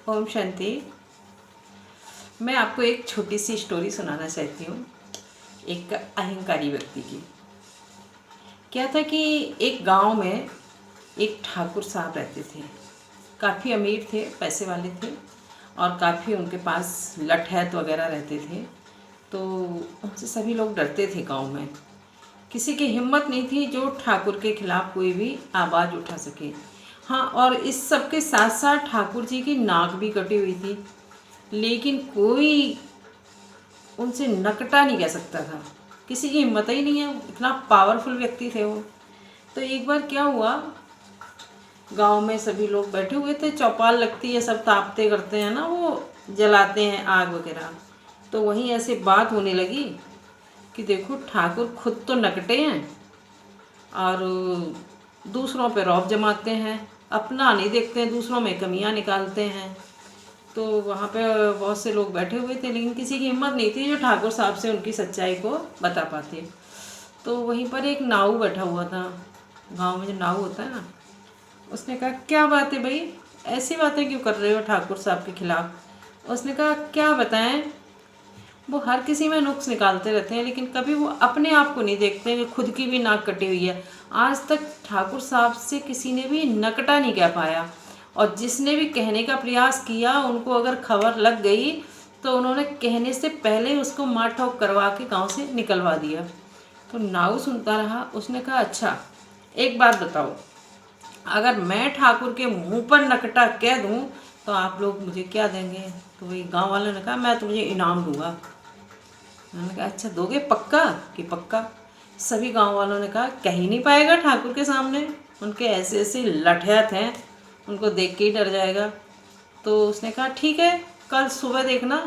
ओम शांति। मैं आपको एक छोटी सी स्टोरी सुनाना चाहती हूँ एक अहंकारी व्यक्ति की। क्या था कि एक गांव में एक ठाकुर साहब रहते थे। काफ़ी अमीर थे, पैसे वाले थे और काफ़ी उनके पास लठैत वगैरह रहते थे। तो उनसे सभी लोग डरते थे गांव में। किसी की हिम्मत नहीं थी जो ठाकुर के खिलाफ कोई भी आवाज़ उठा सके। हाँ, और इस सब के साथ साथ ठाकुर जी की नाक भी कटी हुई थी, लेकिन कोई उनसे नकटा नहीं कह सकता था। किसी की हिम्मत ही नहीं है, इतना पावरफुल व्यक्ति थे वो। तो एक बार क्या हुआ, गांव में सभी लोग बैठे हुए थे, चौपाल लगती है, सब तापते करते हैं ना, वो जलाते हैं आग वगैरह। तो वहीं ऐसे बात होने लगी कि देखो ठाकुर खुद तो नकटे हैं और दूसरों पे रौब जमाते हैं, अपना नहीं देखते हैं, दूसरों में कमियां निकालते हैं। तो वहाँ पे बहुत से लोग बैठे हुए थे, लेकिन किसी की हिम्मत नहीं थी जो ठाकुर साहब से उनकी सच्चाई को बता पाते। तो वहीं पर एक नाऊ बैठा हुआ था, गांव में जो नाऊ होता है ना, उसने कहा क्या बात है भाई, ऐसी बातें क्यों कर रहे हो ठाकुर साहब के खिलाफ। उसने कहा क्या बताएं, वो हर किसी में नुक्स निकालते रहते हैं, लेकिन कभी वो अपने आप को नहीं देखते हैं कि खुद की भी नाक कटी हुई है। आज तक ठाकुर साहब से किसी ने भी नकटा नहीं कह पाया, और जिसने भी कहने का प्रयास किया उनको अगर खबर लग गई तो उन्होंने कहने से पहले उसको मार ठोक करवा के गांव से निकलवा दिया। तो नाऊ सुनता रहा। उसने कहा अच्छा एक बात बताओ, अगर मैं ठाकुर के मुंह पर नकटा कह दूं तो आप लोग मुझे क्या देंगे। तो वही गांव वालों ने कहा मैं तुझे इनाम दूंगा। मैंने कहा अच्छा दोगे, पक्का कि पक्का। सभी गांव वालों ने कहा कह ही नहीं पाएगा ठाकुर के सामने, उनके ऐसे ऐसे लठैत हैं, उनको देख के ही डर जाएगा। तो उसने कहा ठीक है, कल सुबह देखना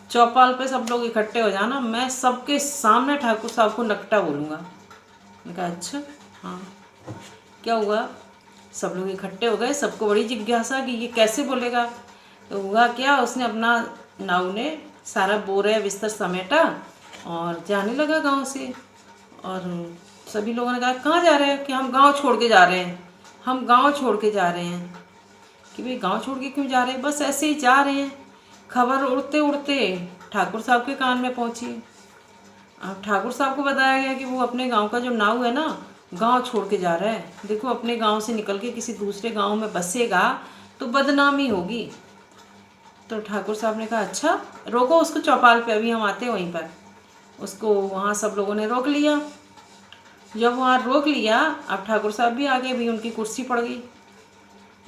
चौपाल पे सब लोग इकट्ठे हो जाना, मैं सबके सामने ठाकुर साहब को नकटा बोलूँगा। मैंने कहा अच्छा हाँ। क्या हुआ, सब लोग इकट्ठे हो गए, सबको बड़ी जिज्ञासा कि ये कैसे बोलेगा। तो हुआ क्या, उसने अपना नाऊ ने सारा बोरा बिस्तर समेटा और जाने लगा गांव से। और सभी लोगों ने कहा कहाँ जा रहे हैं, कि हम गांव छोड़ के जा रहे हैं, हम गांव छोड़ के जा रहे हैं। कि भाई गांव छोड़ के क्यों जा रहे हैं, बस ऐसे ही जा रहे हैं। खबर उड़ते उड़ते ठाकुर साहब के कान में पहुंची। अब ठाकुर साहब को बताया गया कि वो अपने गांव का जो नाऊ है ना, गांव छोड़ के जा रहा है। देखो अपने गांव से निकल के किसी दूसरे गांव में बसेगा तो बदनामी होगी। तो ठाकुर साहब ने कहा अच्छा रोको उसको चौपाल पे, अभी हम आते हैं वहीं पर। उसको वहाँ सब लोगों ने रोक लिया। जब वहाँ रोक लिया, अब ठाकुर साहब भी आ गए, भी उनकी कुर्सी पड़ गई।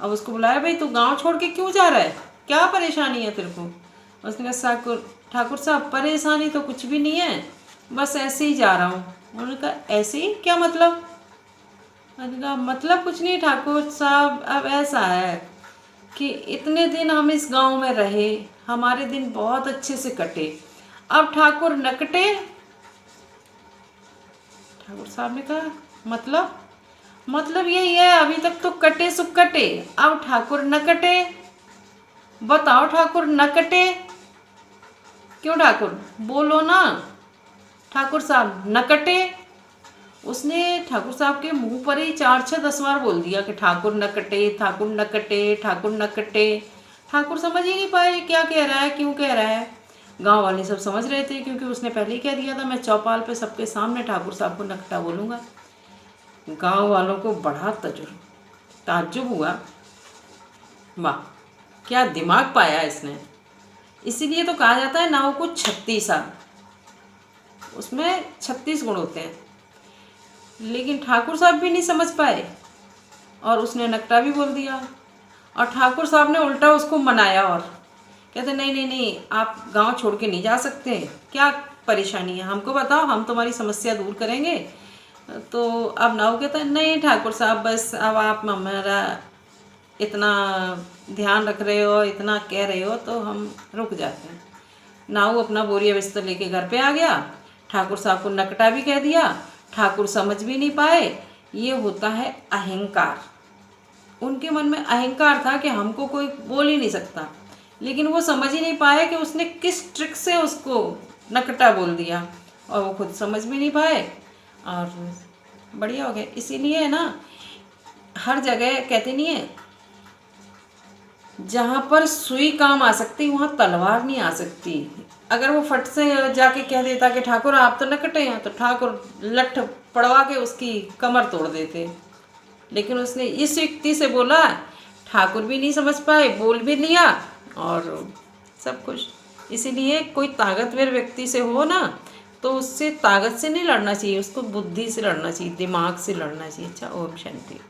अब उसको बुलाया, भाई तू गांव छोड़ के क्यों जा रहा है, क्या परेशानी है तेरे को। उसने कहा ठाकुर साहब परेशानी तो कुछ भी नहीं है, बस ऐसे ही जा रहा हूँ। उन्होंने कहा ऐसे ही, क्या मतलब। मैंने कहा मतलब कुछ नहीं ठाकुर साहब, अब ऐसा है कि इतने दिन हम इस गांव में रहे, हमारे दिन बहुत अच्छे से कटे, अब ठाकुर नकटे। ठाकुर साहब ने कहा मतलब यही है, अभी तक तो कटे सो कटे, अब ठाकुर न कटे। बताओ ठाकुर न कटे क्यों, ठाकुर बोलो ना, ठाकुर साहब न कटे। उसने ठाकुर साहब के मुंह पर ही 4-6-10 बार बोल दिया कि ठाकुर न कटे, ठाकुर न कटे, ठाकुर न कटे। ठाकुर समझ ही नहीं पाए क्या कह रहा है, क्यों कह रहा है। गांव वाले सब समझ रहे थे, क्योंकि उसने पहले ही कह दिया था मैं चौपाल पे सबके सामने ठाकुर साहब को नकटा बोलूँगा। गांव वालों को बड़ा ताज्जुब हुआ, वाह क्या दिमाग पाया इसने। इसीलिए तो कहा जाता है नाव को 36, उसमें 36 गुण होते हैं। लेकिन ठाकुर साहब भी नहीं समझ पाए और उसने नकटा भी बोल दिया। और ठाकुर साहब ने उल्टा उसको मनाया और कहते नहीं नहीं नहीं, आप गांव छोड़ के नहीं जा सकते, क्या परेशानी है हमको बताओ, हम तुम्हारी समस्या दूर करेंगे। तो अब नाऊ कहता है नहीं ठाकुर साहब, बस अब आप हमारा इतना ध्यान रख रहे हो, इतना कह रहे हो, तो हम रुक जाते हैं। नाऊ अपना बोरिया बिस्तर लेके घर पे आ गया, ठाकुर साहब को नकटा भी कह दिया। ठाकुर समझ भी नहीं पाए। ये होता है अहंकार। उनके मन में अहंकार था कि हमको कोई बोल ही नहीं सकता, लेकिन वो समझ ही नहीं पाए कि उसने किस ट्रिक से उसको नकटा बोल दिया, और वो खुद समझ भी नहीं पाए और बढ़िया हो गया। इसीलिए है ना, हर जगह कहते नहीं है जहाँ पर सुई काम आ सकती वहाँ तलवार नहीं आ सकती। अगर वो फट से जाके कह देता कि ठाकुर आप तो न कटे हैं, तो ठाकुर लठ पड़वा के उसकी कमर तोड़ देते। लेकिन उसने इस युक्ति से बोला, ठाकुर भी नहीं समझ पाए, बोल भी लिया और सब कुछ। इसीलिए कोई ताकतवर व्यक्ति से हो ना, तो उससे ताकत से नहीं लड़ना चाहिए, उसको बुद्धि से लड़ना चाहिए, दिमाग से लड़ना चाहिए। अच्छा, ओम शांति।